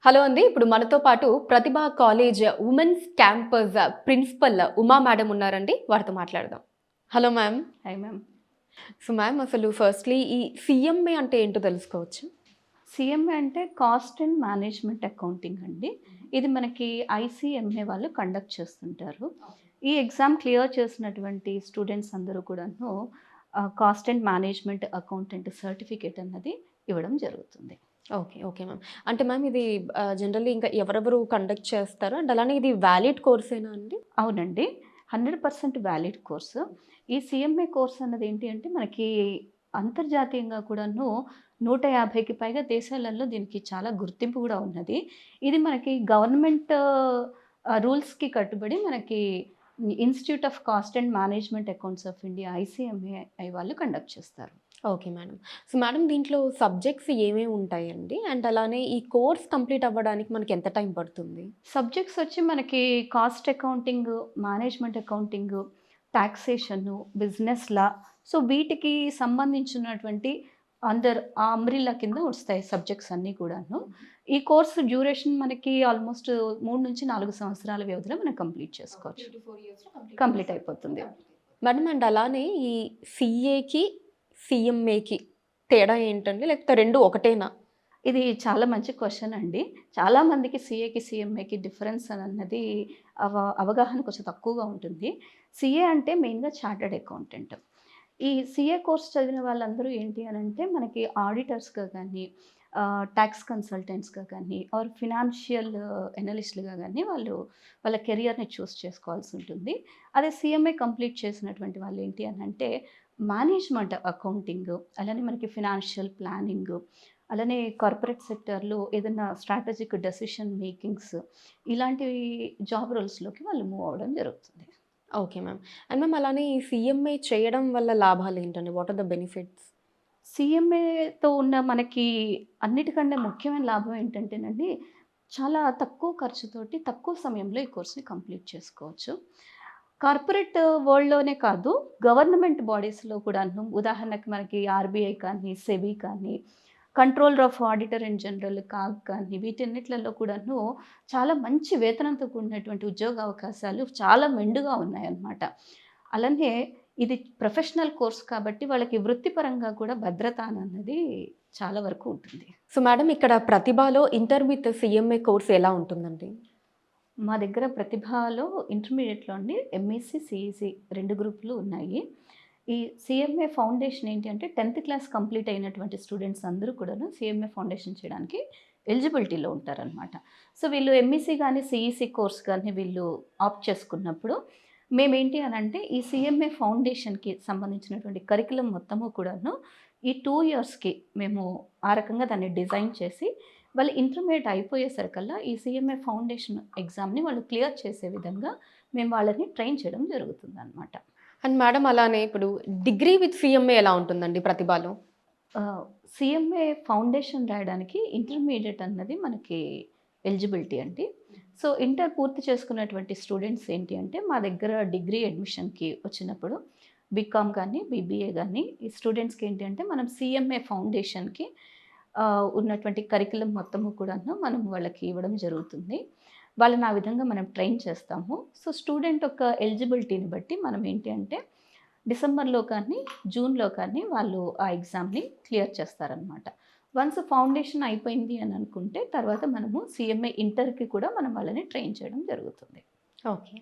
Hello అండి. ఇప్పుడు మనతో పాటు Pratibha college women's campus principal Uma madam ఉన్నారండి. వారితో మాట్లాడదాం. Hello ma'am. Hi ma'am. So ma'am అసలు ఫస్ట్‌లీ ఈ సీఎంఏ అంటే ఏంటో తెలుసుకోవచ్చా? సీఎంఏ అంటే కాస్ట్ అండ్ మేనేజ్మెంట్ అకౌంటింగ్ అండి. ఇది మనకి ఐసీఎంఏ వాళ్ళు కండక్ట్ చేస్తుంటారు. ఈ ఎగ్జామ్ క్లియర్ చేసినటువంటి స్టూడెంట్స్ అందరూ కూడాను cost and management accountant certificate అన్నది ఇవ్వడం జరుగుతుంది. ఓకే. Okay ma'am. అంటే మ్యామ్ ఇది జనరల్లీ ఇంకా ఎవరెవరు కండక్ట్ చేస్తారు? అండ్ అలానే ఇది వాలిడ్ కోర్సేనా అండి? అవునండి. 100% వ్యాలిడ్ కోర్సు. ఈ సీఎంఏ కోర్స్ అన్నది ఏంటి అంటే మనకి అంతర్జాతీయంగా కూడాను 150కి పైగా దేశాలలో దీనికి చాలా గుర్తింపు గూడా ఉన్నది. ఇది మనకి గవర్నమెంట్ రూల్స్‌కి కట్టుబడి మనకి institute of cost and management accounts of India ICMA వాళ్ళు కండక్ట్ చేస్తారు. Okay madam. సో మేడం దీంట్లో సబ్జెక్ట్స్ ఏమేమి ఉంటాయండి? అండ్ అలానే ఈ కోర్స్ కంప్లీట్ అవ్వడానికి మనకి ఎంత టైం పడుతుంది? సబ్జెక్ట్స్ వచ్చి మనకి cost accounting, management accounting, taxation, business law. So, వీటికి సంబంధించినటువంటి ఆ అంబ్రెల్లా కింద వస్తాయి సబ్జెక్ట్స్ అన్నీ కూడాను. ఈ కోర్స్ డ్యూరేషన్ మనకి ఆల్మోస్ట్ 3-4 సంవత్సరాల వ్యవధిలో మనం కంప్లీట్ చేసుకోవచ్చు. 3-4 ఇయర్స్‌లో కంప్లీట్ అయిపోతుంది. మేడం అండ్ అలానే ఈ సీఏకి, సీఎంఏకి తేడా ఏంటండి? లేకపోతే 2 ఒకటేనా? ఇది చాలా మంచి క్వెషన్ అండి. చాలామందికి సీఏకి, సీఎంఏకి డిఫరెన్స్ అన్నది అవగాహన కొంచెం తక్కువగా ఉంటుంది. సీఏ అంటే మెయిన్‌గా చార్టర్డ్ అకౌంటెంట్. ఈ సీఏ కోర్స్ చదివిన వాళ్ళందరూ ఏంటి అనంటే మనకి ఆడిటర్స్‌గా గానీ, టాక్స్ కన్సల్టెంట్స్‌గా గానీ, ఆర్ ఫినాన్షియల్ అనలిస్ట్‌లుగా గానీ వాళ్ళ కెరియర్‌ని చూస్ చేసుకోవాల్సి ఉంటుంది. అదే సీఎంఏ కంప్లీట్ చేసినటువంటి వాళ్ళు ఏంటి అనంటే మేనేజ్మెంట్ అకౌంటింగ్, అలానే మనకి ఫినాన్షియల్ ప్లానింగ్, అలానే కార్పొరేట్ సెక్టార్‌లో ఏదన్నా స్ట్రాటజిక్ డెసిషన్ మేకింగ్స్ ఇలాంటివి జాబ్ రోల్స్‌లోకి వాళ్ళు మూవ్ అవ్వడం జరుగుతుంది. Okay ma'am. అండ్ మ్యామ్ అలానే ఈ సీఎంఏ చేయడం వల్ల లాభాలేంటండి? What are the benefits? సీఎంఏతో ఉన్న మనకి అన్నిటికంటే ముఖ్యమైన లాభం ఏంటంటేనండి, చాలా తక్కువ ఖర్చుతోటి, తక్కువ సమయంలో ఈ కోర్స్‌ని కంప్లీట్ చేసుకోవచ్చు. కార్పొరేట్ వరల్డ్‌లోనే కాదు, గవర్నమెంట్ బాడీస్‌లో కూడాను ఉదాహరణకి మనకి ఆర్‌బీఐ కానీ, సెబీ కానీ, controller of auditor in general CAG కానీ, వీటన్నిట్లలో కూడాను చాలా మంచి వేతనంతో కూడినటువంటి ఉద్యోగ అవకాశాలు చాలా మెండుగా ఉన్నాయన్నమాట. అలానే ఇది ప్రొఫెషనల్ కోర్స్ కాబట్టి వాళ్ళకి వృత్తిపరంగా కూడా భద్రత అన్నది చాలా వరకు ఉంటుంది. సో మేడం ఇక్కడ ప్రతిభలో ఇంటర్ విత్ సీఎంఏ కోర్స్ ఎలా ఉంటుందండి? మా దగ్గర ప్రతిభలో ఇంటర్మీడియేట్‌లో అండి ఎంఎస్సీ, సీఈసీ 2 గ్రూపులు ఉన్నాయి. ఈ సీఎంఏ ఫౌండేషన్ ఏంటి అంటే 10థ్ క్లాస్ కంప్లీట్ అయినటువంటి స్టూడెంట్స్ అందరూ కూడాను సీఎంఏ ఫౌండేషన్ చేయడానికి ఎలిజిబిలిటీలో ఉంటారనమాట. సో, వీళ్ళు ఎంఈసీ గానీ, సీఈసీ కోర్స్ గానీ వీళ్ళు ఆప్ట్ చేసుకున్నప్పుడు మేమేంటి అనంటే ఈ సీఎంఏ ఫౌండేషన్‌కి సంబంధించినటువంటి కరిక్యులమ్ మొత్తము కూడాను ఈ 2 ఇయర్స్‌కి మేము ఆ రకంగా దాన్ని డిజైన్ చేసి వాళ్ళు ఇంటర్మీడియేట్ అయిపోయేసరికల్లా ఈ సీఎంఏ ఫౌండేషన్ ఎగ్జామ్‌ని వాళ్ళు క్లియర్ చేసే విధంగా మేము వాళ్ళని ట్రైన్ చేయడం జరుగుతుందనమాట. అండ్ మేడం అలానే ఇప్పుడు డిగ్రీ విత్ సీఎంఏ ఎలా ఉంటుందండి ప్రతిభలో? సీఎంఏ ఫౌండేషన్ రాయడానికి ఇంటర్మీడియేట్ అన్నది మనకి ఎలిజిబిలిటీ అండి. సో, ఇంటర్ పూర్తి చేసుకున్నటువంటి స్టూడెంట్స్ ఏంటి అంటే మా దగ్గర డిగ్రీ అడ్మిషన్‌కి వచ్చినప్పుడు బీకామ్ గానీ, బీబీఏ గానీ ఈ స్టూడెంట్స్‌కి ఏంటి అంటే మనం సీఎంఏ ఫౌండేషన్‌కి ఉన్నటువంటి కరిక్యులమ్ మొత్తము కూడాను మనం వాళ్ళకి ఇవ్వడం జరుగుతుంది. వాళ్ళని ఆ విధంగా మనం ట్రైన్ చేస్తాము. సో, స్టూడెంట్ యొక్క ఎలిజిబిలిటీని బట్టి మనం ఏంటి అంటే డిసెంబర్‌లో కానీ, జూన్‌లో కానీ వాళ్ళు ఆ ఎగ్జామ్‌ని క్లియర్ చేస్తారనమాట. వన్స్ ఫౌండేషన్ అయిపోయింది అని అనుకుంటే తర్వాత మనము సీఎంఏ ఇంటర్‌కి కూడా మనం వాళ్ళని ట్రైన్ చేయడం జరుగుతుంది. ఓకే.